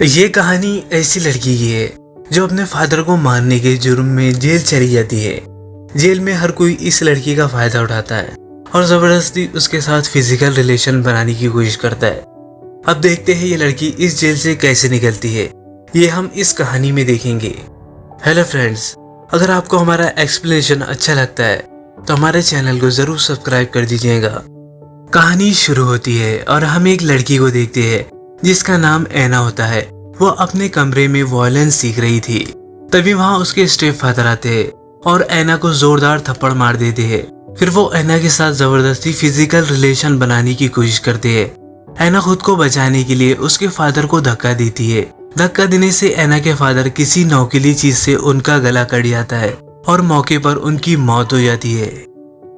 ये कहानी ऐसी लड़की की है जो अपने फादर को मारने के जुर्म में जेल चली जाती है। जेल में हर कोई इस लड़की का फायदा उठाता है और जबरदस्ती उसके साथ फिजिकल रिलेशन बनाने की कोशिश करता है। अब देखते हैं ये लड़की इस जेल से कैसे निकलती है, ये हम इस कहानी में देखेंगे। हेलो फ्रेंड्स, अगर आपको हमारा एक्सप्लेनेशन अच्छा लगता है तो हमारे चैनल को जरूर सब्सक्राइब कर दीजिएगा। कहानी शुरू होती है और हम एक लड़की को देखते हैं जिसका नाम ऐना होता है। वो अपने कमरे में वायलेंस सीख रही थी। तभी वहाँ उसके स्टेप फादर आते हैं और ऐना को जोरदार थप्पड़ मार देते हैं। फिर वो ऐना के साथ जबरदस्ती फिजिकल रिलेशन बनाने की कोशिश करते हैं। ऐना खुद को बचाने के लिए उसके फादर को धक्का देती है। धक्का देने से ऐना के फादर किसी नौकीली चीज से उनका गला कट जाता है और मौके पर उनकी मौत हो जाती है।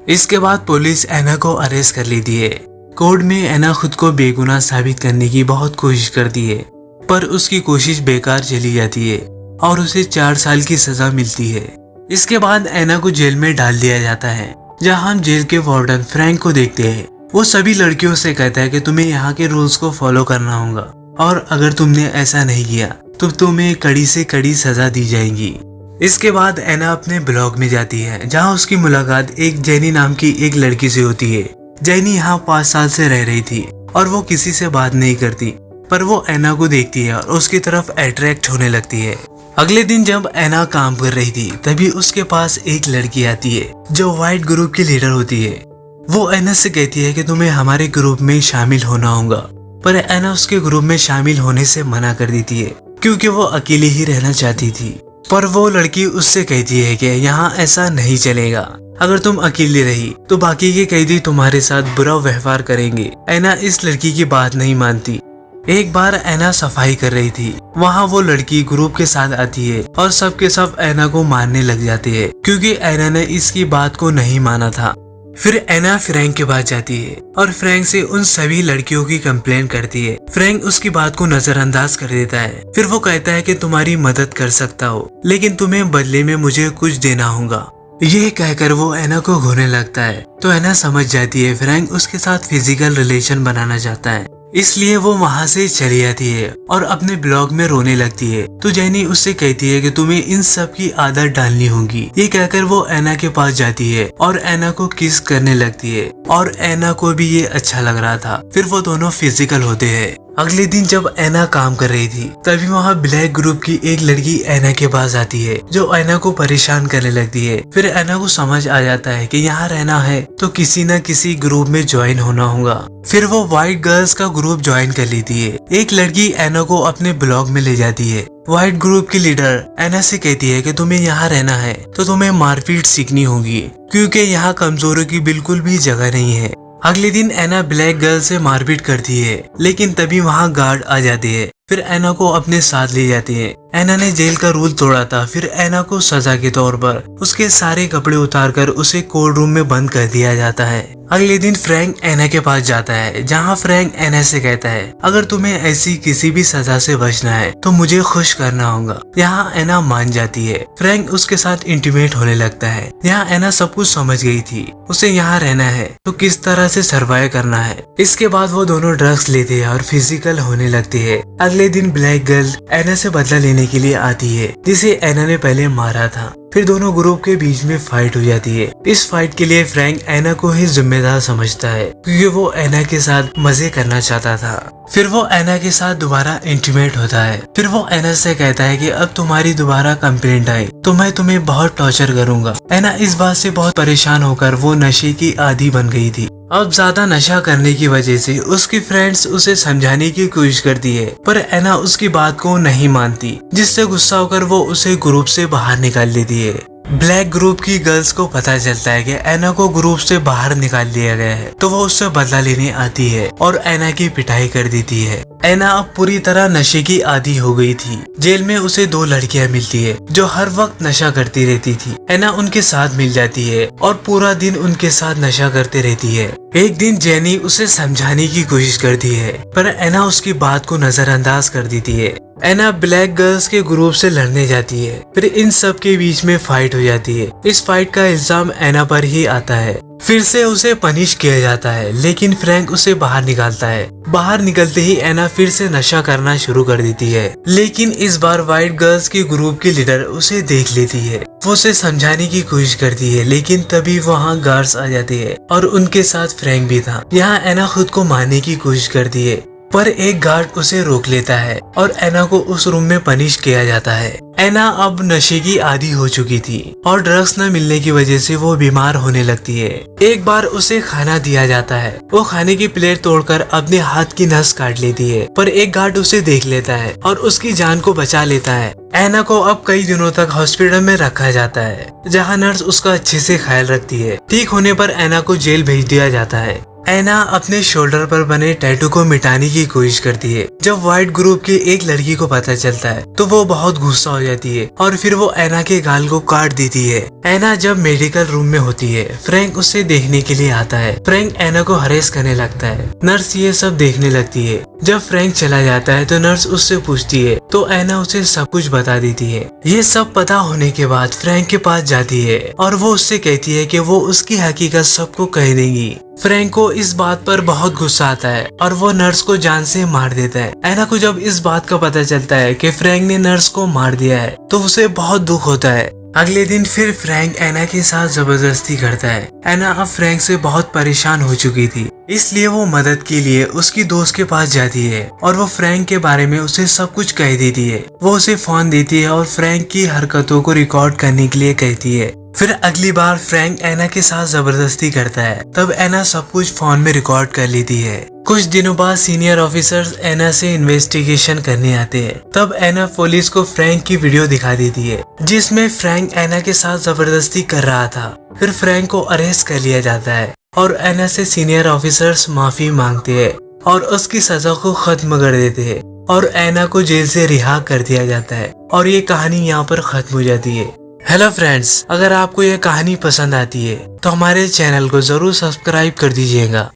इसके बाद पुलिस ऐना को अरेस्ट कर लेती है। कोर्ट में ऐना खुद को बेगुनाह साबित करने की बहुत कोशिश करती है, पर उसकी कोशिश बेकार चली जाती है और उसे 4 साल की सजा मिलती है। इसके बाद ऐना को जेल में डाल दिया जाता है, जहां हम जेल के वार्डन फ्रैंक को देखते हैं। वो सभी लड़कियों से कहता है कि तुम्हें यहाँ के रूल्स को फॉलो करना होगा और अगर तुमने ऐसा नहीं किया तो तुम्हें कड़ी से कड़ी सजा दी जाएगी। इसके बाद ऐना अपने ब्लॉग में जाती है, जहाँ उसकी मुलाकात एक जेनी नाम की एक लड़की से होती है। जेनी यहाँ 5 साल से रह रही थी और वो किसी से बात नहीं करती, पर वो ऐना को देखती है और उसकी तरफ अट्रैक्ट होने लगती है। अगले दिन जब ऐना काम कर रही थी तभी उसके पास एक लड़की आती है जो व्हाइट ग्रुप की लीडर होती है। वो ऐना से कहती है कि तुम्हें हमारे ग्रुप में शामिल होना होगा, पर ऐना उसके ग्रुप में शामिल होने से मना कर देती है क्योंकि वो अकेली ही रहना चाहती थी। पर वो लड़की उससे कहती है कि यहाँ ऐसा नहीं चलेगा, अगर तुम अकेली रही तो बाकी के कैदी तुम्हारे साथ बुरा व्यवहार करेंगे। ऐना इस लड़की की बात नहीं मानती। एक बार ऐना सफाई कर रही थी, वहाँ वो लड़की ग्रुप के साथ आती है और सबके सब ऐना को मारने लग जाते हैं क्योंकि ऐना ने इसकी बात को नहीं माना था। फिर ऐना फ्रैंक के पास जाती है और फ्रैंक से उन सभी लड़कियों की कंप्लेंट करती है। फ्रैंक उसकी बात को नजरअंदाज कर देता है। फिर वो कहता है कि तुम्हारी मदद कर सकता हो, लेकिन तुम्हें बदले में मुझे कुछ देना होगा। ये कहकर वो ऐना को घूरने लगता है तो ऐना समझ जाती है फ्रैंक उसके साथ फिजिकल रिलेशन बनाना चाहता है, इसलिए वो वहाँ से चली जाती है और अपने ब्लॉग में रोने लगती है। तो जेनी उससे कहती है कि तुम्हें इन सब की आदत डालनी होगी। ये कहकर वो ऐना के पास जाती है और ऐना को किस करने लगती है और ऐना को भी ये अच्छा लग रहा था। फिर वो दोनों फिजिकल होते हैं। अगले दिन जब ऐना काम कर रही थी तभी वहाँ ब्लैक ग्रुप की एक लड़की ऐना के पास आती है जो ऐना को परेशान करने लगती है। फिर ऐना को समझ आ जाता है कि यहाँ रहना है तो किसी न किसी ग्रुप में ज्वाइन होना होगा। फिर वो व्हाइट गर्ल्स का ग्रुप ज्वाइन कर लेती है। एक लड़की ऐना को अपने ब्लॉग में ले जाती है। व्हाइट ग्रुप की लीडर ऐना से कहती है कि तुम्हें यहाँ रहना है तो तुम्हें मारपीट सीखनी होगी क्योंकि यहाँ कमजोरों की बिल्कुल भी जगह नहीं है। अगले दिन ऐना ब्लैक गर्ल से मारपीट करती है, लेकिन तभी वहाँ गार्ड आ जाते हैं। फिर ऐना को अपने साथ ले जाते हैं। ऐना ने जेल का रूल तोड़ा था। फिर ऐना को सजा के तौर पर उसके सारे कपड़े उतारकर उसे कोर्ट रूम में बंद कर दिया जाता है। अगले दिन फ्रैंक ऐना के पास जाता है, जहाँ फ्रैंक ऐना से कहता है अगर तुम्हें ऐसी किसी भी सजा से बचना है तो मुझे खुश करना होगा। यहाँ ऐना मान जाती है। फ्रैंक उसके साथ इंटीमेट होने लगता है। यहाँ ऐना सब कुछ समझ गई थी, उसे यहाँ रहना है तो किस तरह से सर्वाइव करना है। इसके बाद वो दोनों ड्रग्स लेते हैं और फिजिकल होने लगते हैं। अगले दिन ब्लैक गर्ल ऐना से बदला लेने के लिए आती है जिसे ऐना ने पहले मारा था। फिर दोनों ग्रुप के बीच में फाइट हो जाती है। इस फाइट के लिए फ्रैंक ऐना को ही जिम्मेदार समझता है क्योंकि वो ऐना के साथ मजे करना चाहता था। फिर वो ऐना के साथ दोबारा इंटीमेट होता है। फिर वो ऐना से कहता है कि अब तुम्हारी दोबारा कंप्लेंट आई तो मैं तुम्हें बहुत टॉर्चर करूंगा। ऐना इस बात से बहुत परेशान होकर वो नशे की आदी बन गई थी। अब ज्यादा नशा करने की वजह से उसकी फ्रेंड्स उसे समझाने की कोशिश करती है, पर ऐना उसकी बात को नहीं मानती, जिससे गुस्सा होकर वो उसे ग्रुप से बाहर निकाल देती है। ब्लैक ग्रुप की गर्ल्स को पता चलता है कि ऐना को ग्रुप से बाहर निकाल दिया गया है, तो वो उससे बदला लेने आती है और ऐना की पिटाई कर देती है। ऐना अब पूरी तरह नशे की आदी हो गई थी। जेल में उसे 2 लड़कियां मिलती है जो हर वक्त नशा करती रहती थी। ऐना उनके साथ मिल जाती है और पूरा दिन उनके साथ नशा करते रहती है। एक दिन जेनी उसे समझाने की कोशिश करती है, पर ऐना उसकी बात को नजरअंदाज कर देती है। ऐना ब्लैक गर्ल्स के ग्रुप से लड़ने जाती है। फिर इन सब के बीच में फाइट हो जाती है। इस फाइट का इल्जाम ऐना पर ही आता है फिर से उसे पनिश किया जाता है, लेकिन फ्रैंक उसे बाहर निकालता है। बाहर निकलते ही एना फिर से नशा करना शुरू कर देती है, लेकिन इस बार व्हाइट गर्ल्स के ग्रुप की लीडर उसे देख लेती है। वो उसे समझाने की कोशिश करती है, लेकिन तभी वहाँ गार्ड्स आ जाते हैं और उनके साथ फ्रैंक भी था। यहाँ एना खुद को मारने की कोशिश करती है, पर एक गार्ड उसे रोक लेता है और एना को उस रूम में पनिश किया जाता है। एना अब नशे की आदी हो चुकी थी और ड्रग्स न मिलने की वजह से वो बीमार होने लगती है। एक बार उसे खाना दिया जाता है, वो खाने की प्लेट तोड़कर अपने हाथ की नस काट लेती है, पर एक गार्ड उसे देख लेता है और उसकी जान को बचा लेता है। एना को अब कई दिनों तक हॉस्पिटल में रखा जाता है, जहाँ नर्स उसका अच्छे से ख्याल रखती है। ठीक होने पर एना को जेल भेज दिया जाता है। एना अपने शोल्डर पर बने टैटू को मिटाने की कोशिश करती है। जब व्हाइट ग्रुप की एक लड़की को पता चलता है तो वो बहुत गुस्सा हो जाती है और फिर वो एना के गाल को काट देती है। एना जब मेडिकल रूम में होती है, फ्रैंक उसे देखने के लिए आता है। फ्रैंक एना को हरेस करने लगता है। नर्स ये सब देखने लगती है। जब फ्रैंक चला जाता है तो नर्स उससे पूछती है, तो एना उसे सब कुछ बता देती है। ये सब पता होने के बाद फ्रैंक के पास जाती है और वो उससे कहती है कि वो उसकी हकीकत सबको कह देंगी। फ्रैंक को इस बात पर बहुत गुस्सा आता है और वो नर्स को जान से मार देता है। एना को जब इस बात का पता चलता है कि फ्रैंक ने नर्स को मार दिया है तो उसे बहुत दुख होता है। अगले दिन फिर फ्रैंक एना के साथ जबरदस्ती करता है। एना अब फ्रैंक से बहुत परेशान हो चुकी थी, इसलिए वो मदद के लिए उसकी दोस्त के पास जाती है और वो फ्रैंक के बारे में उसे सब कुछ कह देती है। वो उसे फोन देती है और फ्रैंक की हरकतों को रिकॉर्ड करने के लिए कहती है। फिर अगली बार फ्रैंक एना के साथ जबरदस्ती करता है, तब एना सब कुछ फोन में रिकॉर्ड कर लेती है। कुछ दिनों बाद सीनियर ऑफिसर्स एना से इन्वेस्टिगेशन करने आते हैं। तब एना पुलिस को फ्रैंक की वीडियो दिखा देती है, जिसमें फ्रैंक एना के साथ जबरदस्ती कर रहा था। फिर फ्रैंक को अरेस्ट कर लिया जाता है और एना से सीनियर ऑफिसर्स माफी मांगते हैं और उसकी सजा को खत्म कर देते हैं और एना को जेल से रिहा कर दिया जाता है और ये कहानी यहाँ पर खत्म हो जाती है। हेलो फ्रेंड्स, अगर आपको ये कहानी पसंद आती है तो हमारे चैनल को जरूर सब्सक्राइब कर दीजिएगा।